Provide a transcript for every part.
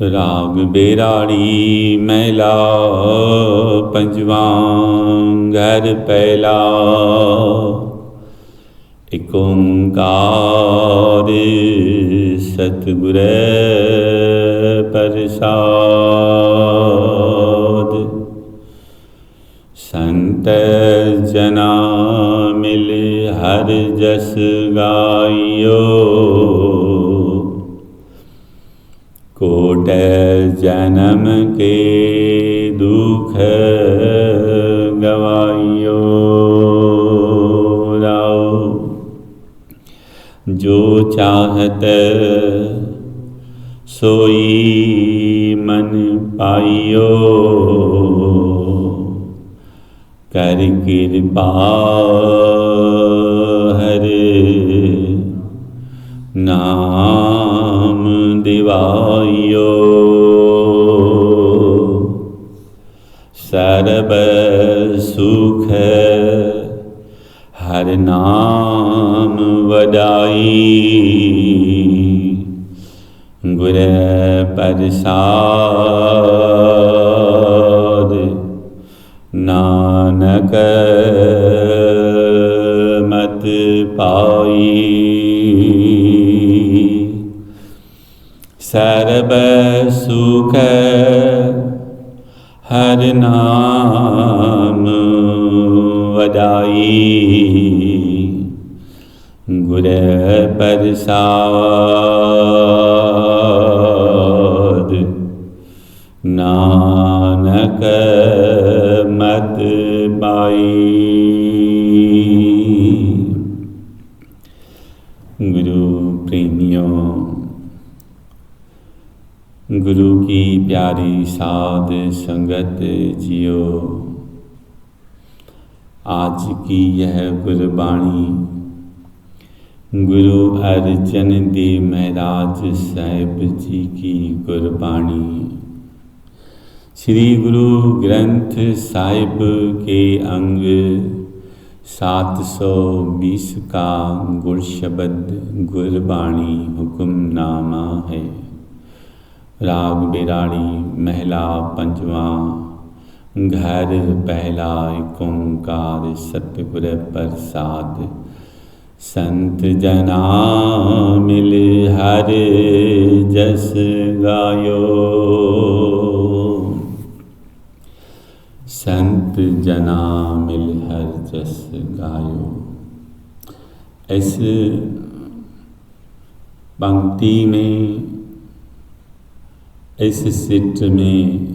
राग बेराड़ी मैला पंजवा घर पहला एक ओंकार सतगुर प्रसाद। संत जना मिल हर जस गाइयो कोट जन्म के दुख गवाइयो। राव जो चाहत सोई मन पाइयो कर कृपा हर नाम दिवाइयो। सर्ब सुख हर नाम वडाई गुर प्रसाद। नानक मत पाई सर्ब सुख हर नाम वडाई गुर प्रसाद। नानक मत पाई। गुरु प्रेमियों, गुरु की प्यारी साध संगत जियो। आज की यह गुरबाणी गुरु अर्जन देव महाराज साहिब जी की गुरबाणी श्री गुरु ग्रंथ साहिब के अंग 720 का गुर शब्द गुरबाणी हुक्मनामा है। राग बेराड़ी महला पंजवा घर पहला एक ओंकार सतगुर प्रसाद। संत जना मिल हर जस गायो। संत जना मिल हर जस गायो। इस पंक्ति में, इस सिट में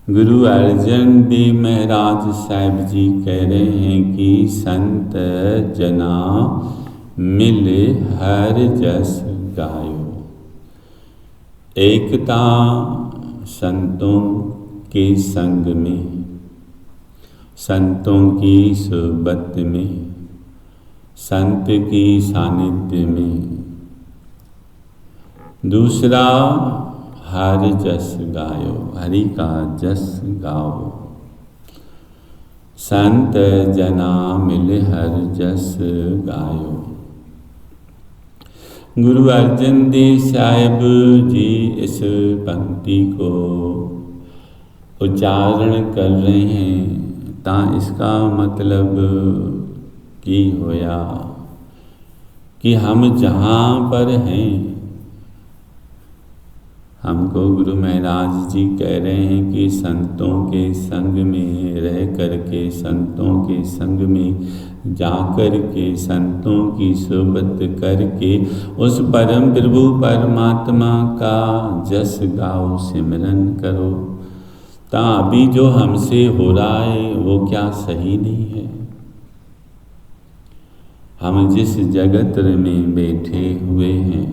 गुरु अर्जन देव महाराज साहिब जी कह रहे हैं कि संत जना मिल हर जस गायो। एकता संतों के संग में, संतों की सोबत में, संत की सानिध्य में। दूसरा हर जस गायो, हरि का जस गाओ। संत जना मिल हर जस गायो। गुरु अर्जन देव साहिब जी इस पंक्ति को उच्चारण कर रहे हैं ता इसका मतलब की होया कि हम जहाँ पर हैं, हमको गुरु महाराज जी कह रहे हैं कि संतों के संग में रह करके, संतों के संग में जा कर के, संतों की सोबत करके उस परम प्रभु परमात्मा का जस गाओ, सिमरन करो। ता अभी जो हमसे हो रहा है वो क्या सही नहीं है? हम जिस जगत में बैठे हुए हैं,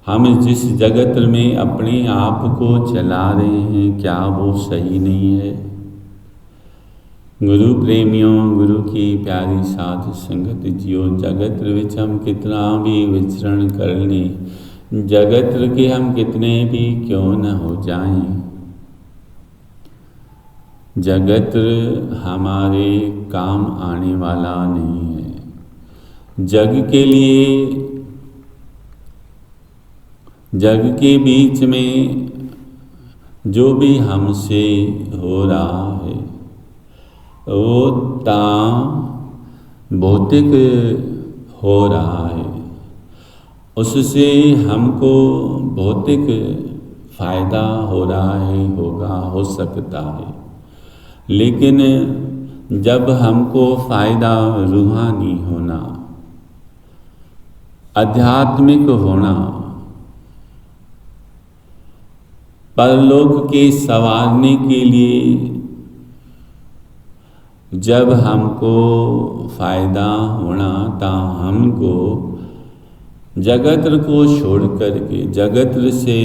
हम जिस जगत में अपने आप को चला रहे हैं, क्या वो सही नहीं है? गुरु प्रेमियों, गुरु की प्यारी साध संगत जियो। जगत विच हम कितना भी विचरण कर लें, जगत के हम कितने भी क्यों न हो जाएं, जगत हमारे काम आने वाला नहीं है। जग के लिए जग के बीच में जो भी हमसे हो रहा है वो भौतिक हो रहा है, उससे हमको भौतिक फायदा हो रहा है, हो सकता है। लेकिन जब हमको फायदा रूहानी होना, आध्यात्मिक होना, परलोक के संवारने के लिए जब हमको फायदा होना ता हमको जगत को छोड़ करके, जगत से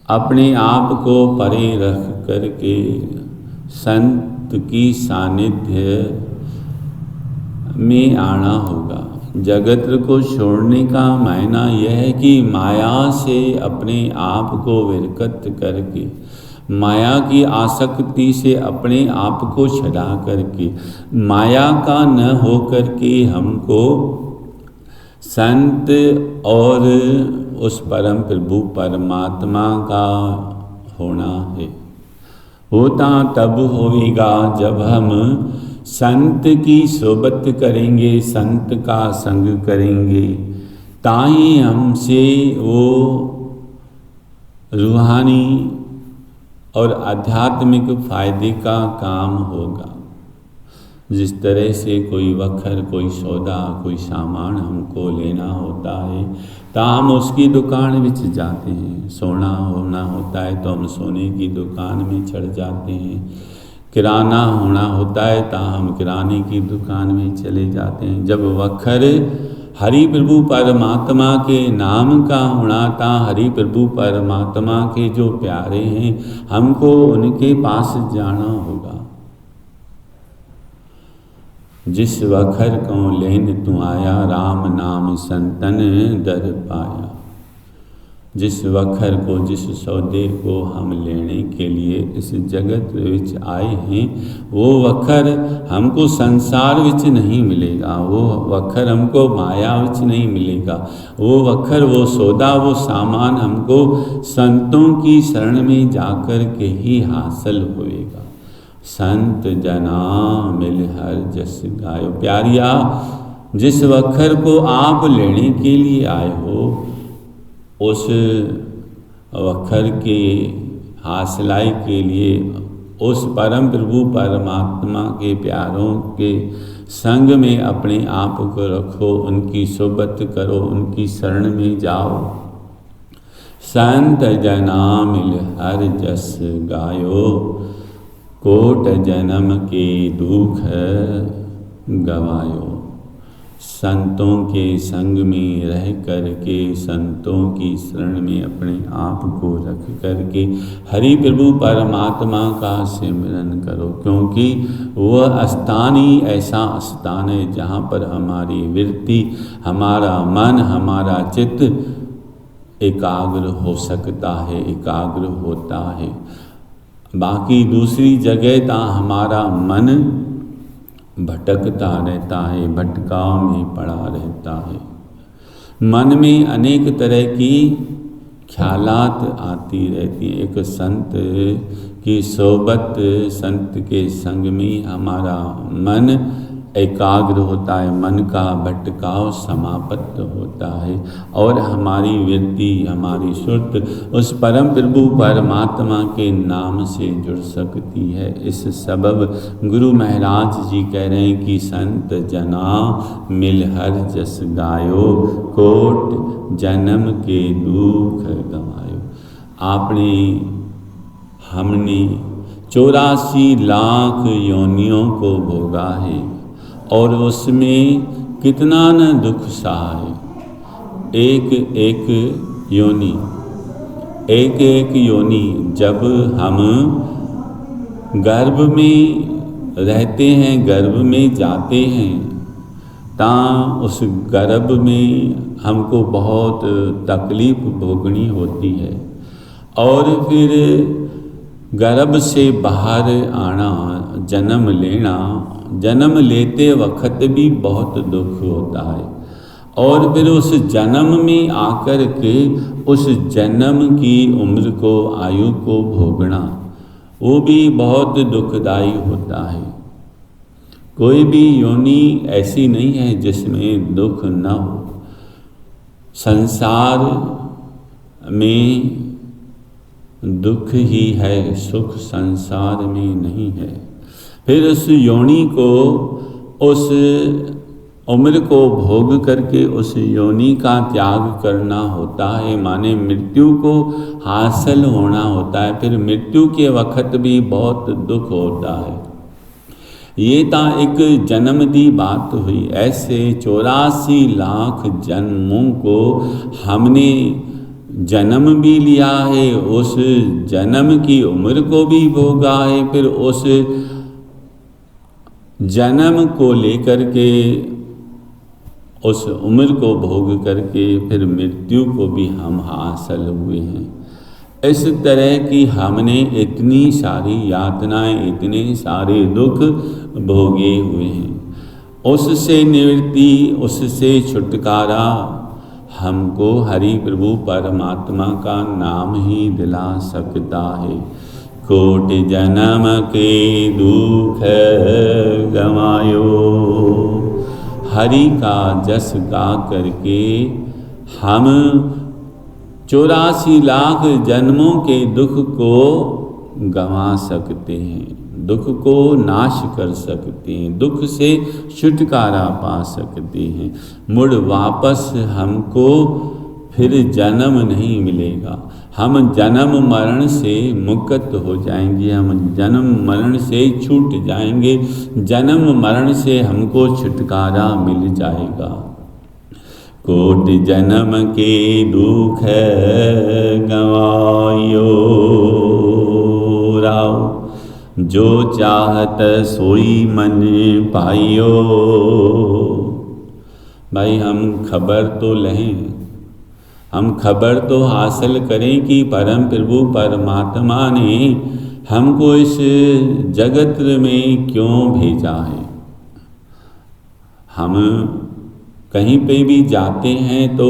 अपने आप को परे रख करके संत की सानिध्य में आना होगा। जगत को छोड़ने का मायना यह है कि माया से अपने आप को विरक्त करके, माया की आसक्ति से अपने आप को छुड़ा करके, माया का न हो करके हमको संत और उस परम प्रभु परमात्मा का होना है। होता तब होएगा जब हम संत की सोबत करेंगे, संत का संग करेंगे, ताही हमसे वो रूहानी और आध्यात्मिक फायदे का काम होगा। जिस तरह से कोई वखर, कोई सौदा, कोई सामान हमको लेना होता है तो हम उसकी दुकान में जाते हैं। सोना होना होता है तो हम सोने की दुकान में चढ़ जाते हैं। किराना होना होता है तो हम किराने की दुकान में चले जाते हैं। जब वखर हरि प्रभु परमात्मा के नाम का होना था, हरि प्रभु परमात्मा के जो प्यारे हैं हमको उनके पास जाना होगा। जिस वखर को लेन तू आया, राम नाम संतन दर पाया। जिस वखर को, जिस सौदे को हम लेने के लिए इस जगत विच आए हैं, वो वखर हमको संसार विच नहीं मिलेगा, वो वखर हमको माया विच नहीं मिलेगा। वो वखर, वो सौदा, वो सामान हमको संतों की शरण में जाकर के ही हासिल होएगा। संत जना मिल हर जस गायो। प्यारिया, जिस वखर को आप लेने के लिए आए हो, उस वखर के हासिलाई के लिए उस परम प्रभु परमात्मा के प्यारों के संग में अपने आप को रखो, उनकी सोबत करो, उनकी शरण में जाओ। संत जना मिल हर जस गायो, कोट जन्म के दुख गवायो। संतों के संग में रह करके, संतों की शरण में अपने आप को रख करके हरि प्रभु परमात्मा का सिमरन करो, क्योंकि वह स्थान ही ऐसा स्थान है जहाँ पर हमारी वृत्ति, हमारा मन, हमारा चित्त एकाग्र हो सकता है, एकाग्र होता है। बाकी दूसरी जगह ता हमारा मन भटकता रहता है, भटकाव में पड़ा रहता है। मन में अनेक तरह की ख्यालात आती रहती हैं। एक संत की सोबत, संत के संग में हमारा मन एकाग्र होता है, मन का भटकाव समाप्त होता है और हमारी वृत्ति, हमारी सुरत उस परम प्रभु परमात्मा के नाम से जुड़ सकती है। इस सबब गुरु महाराज जी कह रहे हैं कि संत जना मिल हर जस गायो, कोट जन्म के दुख गवायो। हमने 84 लाख योनियों को भोगा है और उसमें कितना न दुख सहा है। एक एक योनि जब हम गर्भ में रहते हैं, गर्भ में जाते हैं, ता उस गर्भ में हमको बहुत तकलीफ भोगनी होती है और फिर गर्भ से बाहर आना, जन्म लेना, जन्म लेते वक्त भी बहुत दुख होता है और फिर उस जन्म में आकर के उस जन्म की उम्र को, आयु को भोगना, वो भी बहुत दुखदाई होता है। कोई भी योनि ऐसी नहीं है जिसमें दुख न हो। संसार में दुख ही है, सुख संसार में नहीं है। फिर उस योनि को, उस उम्र को भोग करके उस योनि का त्याग करना होता है, माने मृत्यु को हासिल होना होता है। फिर मृत्यु के वक्त भी बहुत दुख होता है। ये तो एक जन्म दी बात हुई। ऐसे 84 लाख जन्मों को हमने जन्म भी लिया है, उस जन्म की उम्र को भी भोगा है, फिर उस जन्म को लेकर के, उस उम्र को भोग करके फिर मृत्यु को भी हम हासिल हुए हैं। इस तरह की हमने इतनी सारी यातनाएं, इतने सारे दुख भोगे हुए हैं। उससे निवृत्ति, उससे छुटकारा हमको हरि प्रभु परमात्मा का नाम ही दिला सकता है। कोटि जन्म के दुख गवायो, हरि का जस गा करके हम 84 लाख जन्मों के दुख को गंवा सकते हैं, दुख को नाश कर सकते हैं, दुख से छुटकारा पा सकते हैं। मुड़ वापस हमको फिर जन्म नहीं मिलेगा। हम जन्म मरण से मुक्त हो जाएंगे, हम जन्म मरण से छूट जाएंगे, जन्म मरण से हमको छुटकारा मिल जाएगा। कोटि जन्म के दुख गवायो, राव जो चाहत सोई मन पाइयो। भाई हम खबर तो लें, हम खबर तो हासिल करें कि परम प्रभु परमात्मा ने हमको इस जगत में क्यों भेजा है। हम कहीं पे भी जाते हैं तो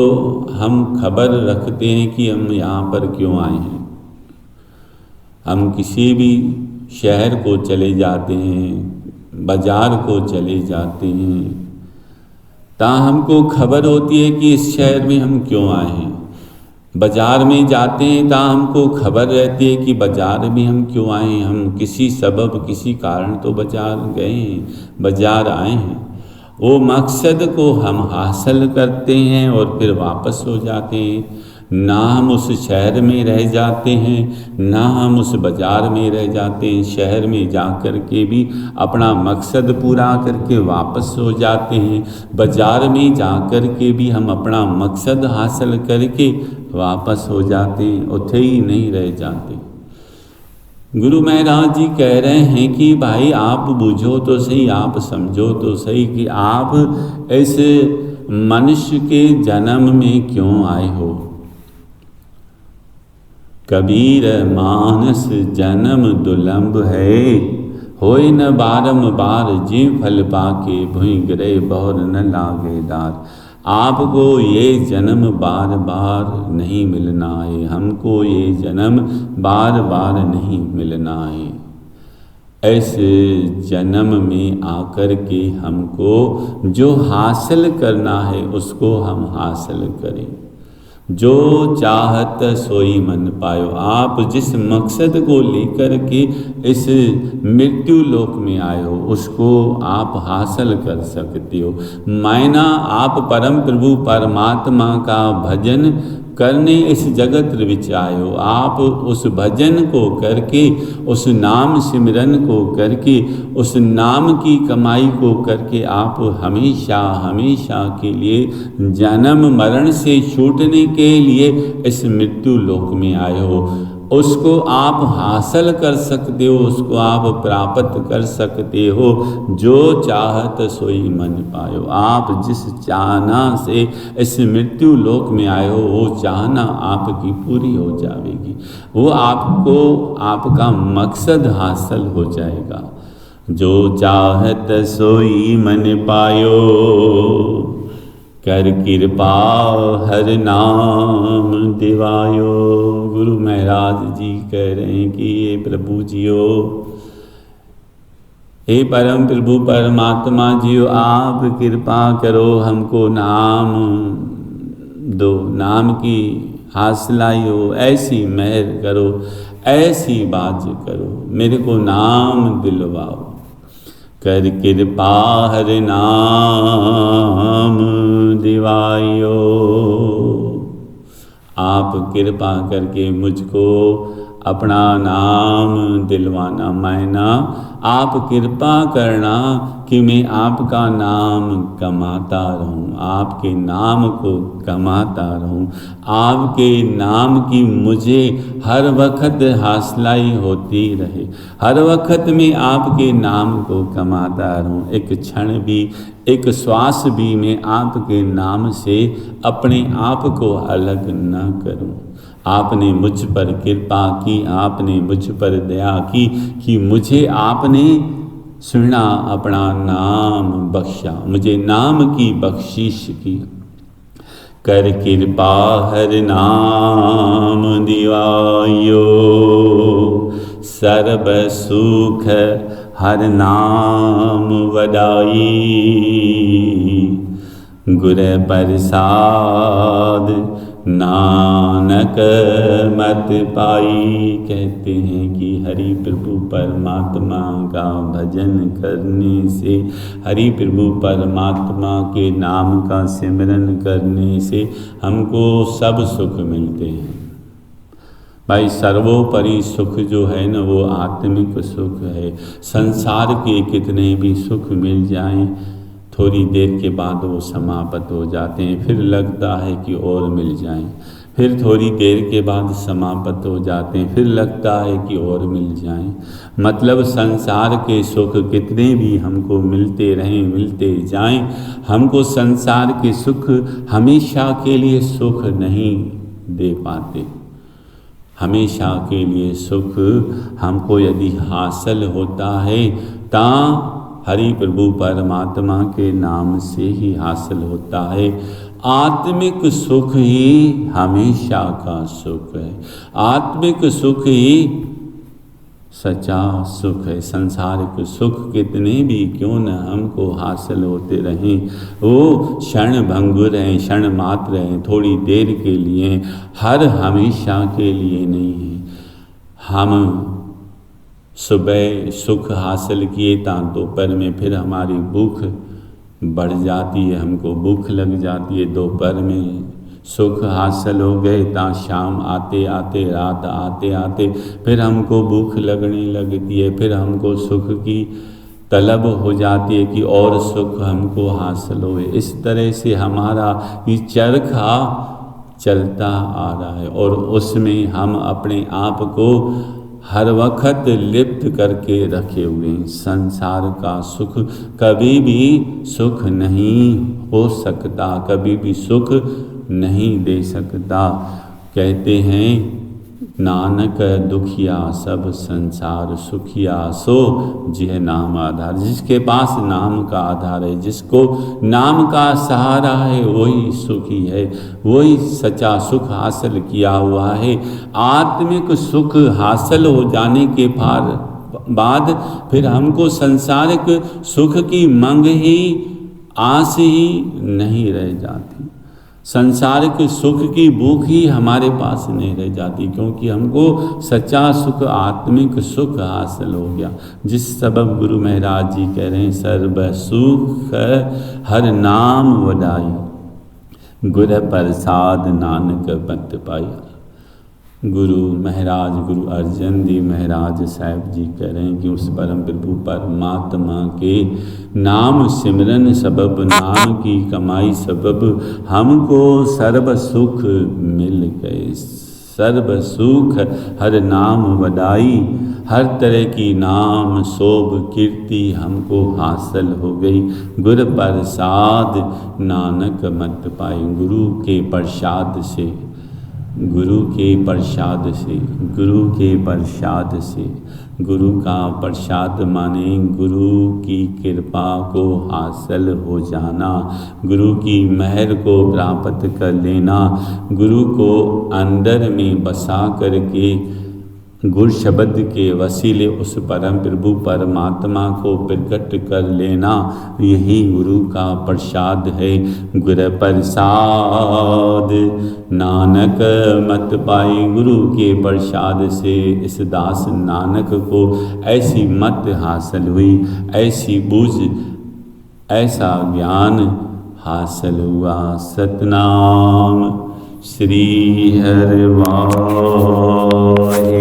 हम खबर रखते हैं कि हम यहाँ पर क्यों आए हैं। हम किसी भी शहर को चले जाते हैं, बाजार को चले जाते हैं, ता हमको खबर होती है कि इस शहर में हम क्यों आए हैं। बाजार में जाते हैं ता हमको खबर रहती है कि बाजार में हम क्यों आए हैं। हम किसी सबब, किसी कारण तो बाजार गए हैं, बाजार आए हैं। वो मकसद को हम हासिल करते हैं और फिर वापस हो जाते हैं। ना हम उस शहर में रह जाते हैं, ना हम उस बाज़ार में रह जाते हैं। शहर में जा कर के भी अपना मकसद पूरा करके वापस हो जाते हैं, बाज़ार में जा कर के भी हम अपना मकसद हासिल करके वापस हो जाते हैं, उथे ही नहीं रह जाते। गुरु महाराज जी कह रहे हैं कि भाई आप बूझो तो सही, आप समझो तो सही कि आप इस मनुष्य के जन्म में क्यों आए हो। कबीर मानस जन्म दुलंभ है, होय न बारंबार जे फल पाके भुइ गिरे बहुर न लागे दार। आपको ये जन्म बार बार नहीं मिलना है, हमको ये जन्म बार बार नहीं मिलना है। ऐसे जन्म में आकर के हमको जो हासिल करना है उसको हम हासिल करें। जो चाहत सोई मन पायो। आप जिस मकसद को लेकर के इस मृत्यु लोक में आए हो उसको आप हासिल कर सकते हो। मायना आप परम प्रभु परमात्मा का भजन करने इस जगत विच आए हो। आप उस भजन को करके, उस नाम सिमरन को करके, उस नाम की कमाई को करके आप हमेशा हमेशा के लिए जन्म मरण से छूटने के लिए इस मृत्यु लोक में आए हो। उसको आप हासिल कर सकते हो, उसको आप प्राप्त कर सकते हो। जो चाहत सोई मन पायो। आप जिस चाहना से इस मृत्यु लोक में आए हो वो चाहना आपकी पूरी हो जाएगी, वो आपको आपका मकसद हासिल हो जाएगा। जो चाहत सोई मन पायो। कर कृपा हर नाम दिवायो। गुरु महाराज जी कह रहे हैं कि ये प्रभु जियो, हे परम प्रभु परमात्मा जियो, आप कृपा करो, हमको नाम दो, नाम की हासिलाई हो, ऐसी मेहर करो, ऐसी बात करो, मेरे को नाम दिलवाओ। कर कृपा हर नाम दिवायो। आप कृपा करके मुझको अपना नाम दिलवाना। मैना आप कृपा करना कि मैं आपका नाम कमाता रहूं, आपके नाम को कमाता रहूं, आपके नाम की मुझे हर वक्त हासिलाई होती रहे, हर वक्त मैं आपके नाम को कमाता रहूं। एक क्षण भी, एक श्वास भी मैं आपके नाम से अपने आप को अलग न करूं। आपने मुझ पर कृपा की, आपने मुझ पर दया की कि मुझे आपने सुना, अपना नाम बख्शा, मुझे नाम की बख्शिश की। कर कृपा हर नाम दिवायो, सर्व सुख हर नाम वडाई। गुर प्रसाद नानक मत पाई। कहते हैं कि हरि प्रभु परमात्मा का भजन करने से, हरि प्रभु परमात्मा के नाम का सिमरन करने से हमको सब सुख मिलते हैं। भाई सर्वोपरि सुख जो है ना वो आत्मिक सुख है। संसार के कितने भी सुख मिल जाएं, थोड़ी देर के बाद वो समाप्त हो जाते हैं, फिर लगता है कि और मिल जाएं, फिर थोड़ी देर के बाद समाप्त हो जाते हैं, फिर लगता है कि और मिल जाएं। मतलब संसार के सुख कितने भी हमको मिलते रहें, मिलते जाएं, हमको संसार के सुख हमेशा के लिए सुख नहीं दे पाते। हमेशा के लिए सुख हमको यदि हासिल होता है ता हरि प्रभु परमात्मा के नाम से ही हासिल होता है। आत्मिक सुख ही हमेशा का सुख है, आत्मिक सुख ही सच्चा सुख है। संसारिक सुख कितने भी क्यों न हमको हासिल होते रहें, वो क्षण भंगुर हैं, क्षण मात्र हैं, थोड़ी देर के लिए, हर हमेशा के लिए नहीं है। हम सुबह सुख हासिल किए ता दोपहर में फिर हमारी भूख बढ़ जाती है, हमको भूख लग जाती है। दोपहर में सुख हासिल हो गए ता शाम आते आते, रात आते आते फिर हमको भूख लगने लगती है, फिर हमको सुख की तलब हो जाती है कि और सुख हमको हासिल हो। इस तरह से हमारा ये चरखा चलता आ रहा है और उसमें हम अपने आप को हर वक्त लिप्त करके रखे हुए हैं। संसार का सुख कभी भी सुख नहीं हो सकता, कभी भी सुख नहीं दे सकता। कहते हैं नानक दुखिया सब संसार सुखिया, सो जिह नाम आधार। जिसके पास नाम का आधार है, जिसको नाम का सहारा है, वही सुखी है, वही सच्चा सुख हासिल किया हुआ है। आत्मिक सुख हासिल हो जाने के बाद फिर हमको संसारिक सुख की मांग ही, आस ही नहीं रह जाती। संसारिक सुख की भूख ही हमारे पास नहीं रह जाती, क्योंकि हमको सच्चा सुख, आत्मिक सुख हासिल हो गया। जिस सबब गुरु महाराज जी कह रहे हैं सर्व सुख हर नाम वडाई, गुर प्रसाद नानक मत पाई। गुरु महाराज, गुरु अर्जन देव महाराज साहब जी कह रहे हैं कि उस परम प्रभु परमात्मा के नाम सिमरन सबब, नाम की कमाई सबब हमको सर्व सुख मिल गए। सर्व सुख हर नाम वडाई, हर तरह की नाम शोभ कीर्ति हमको हासिल हो गई। गुर प्रसाद नानक मत पाई, गुरु के प्रसाद से गुरु के प्रसाद से, गुरु के प्रसाद से। गुरु का प्रसाद माने गुरु की कृपा को हासिल हो जाना, गुरु की मेहर को प्राप्त कर लेना, गुरु को अंदर में बसा करके गुरु शब्द के वसीले उस परम प्रभु परमात्मा को प्रकट कर लेना, यही गुरु का प्रसाद है। गुरु प्रसाद नानक मत पाई, गुरु के प्रसाद से इस दास नानक को ऐसी मत हासिल हुई, ऐसी बूझ, ऐसा ज्ञान हासिल हुआ। सतनाम श्री हरि वाहे।